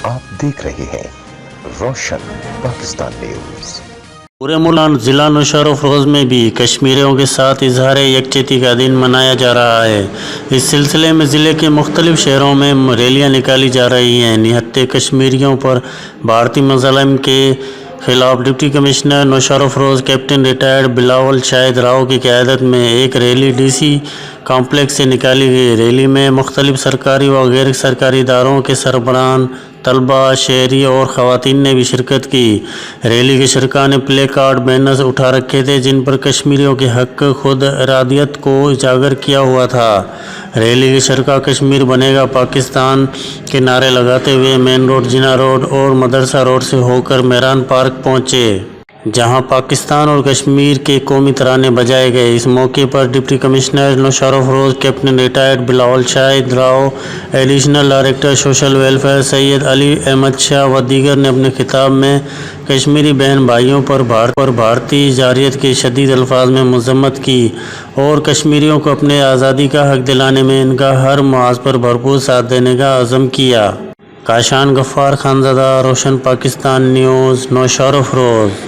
आप देख रहे हैं रोशन पाकिस्तान न्यूज। पूरे मुल्क ज़िला नौशहर अफरोज़ में भी कश्मीरियों के साथ इजहार यकजहती का दिन मनाया जा रहा है। इस सिलसिले में ज़िले के मुख्तलिफ शहरों में रैलियाँ निकाली जा रही हैं। निहत्ते कश्मीरियों पर भारतीय मज़ालिम के खिलाफ deputy commissioner Naushahro Feroze captain retired Bilawal Shahid Rao की क़यादत में एक रैली DC कॉम्प्लेक्स से निकाली गई। रैली में मुख्तलिफ सरकारी व गैर सरकारी इदारों के सरबराहान, तलबा, शहरी और ख़वातीन ने भी शिरकत की। रैली के शरका ने प्ले कार्ड, बैनर्स उठा रखे थे जिन पर कश्मीरियों के हक़ खुद इरादियत को उजागर किया हुआ था। रैली के शरका कश्मीर बनेगा पाकिस्तान के नारे लगाते हुए मेन रोड, जिना रोड और मदरसा रोड से होकर मेहरान पार्क पहुँचे, जहां पाकिस्तान और कश्मीर के कौमी तराने बजाए गए। इस मौके पर deputy commissioner Naushahro Feroze captain retired Bilawal Shahid Rao, additional director social welfare Syed Ali Ahmed Shah व दीगर ने अपने खिताब में कश्मीरी बहन भाइयों पर भारतीय जारियत के शदीद अल्फाज में मज़म्मत की और कश्मीरियों को अपने आज़ादी का हक़ दिलाने में इनका हर मुआज़ पर भरपूर साथ देने का अज़म किया। काशान गफ्फार खानज़ादा, रोशन पाकिस्तान न्यूज़, नौशहर अफरोज़।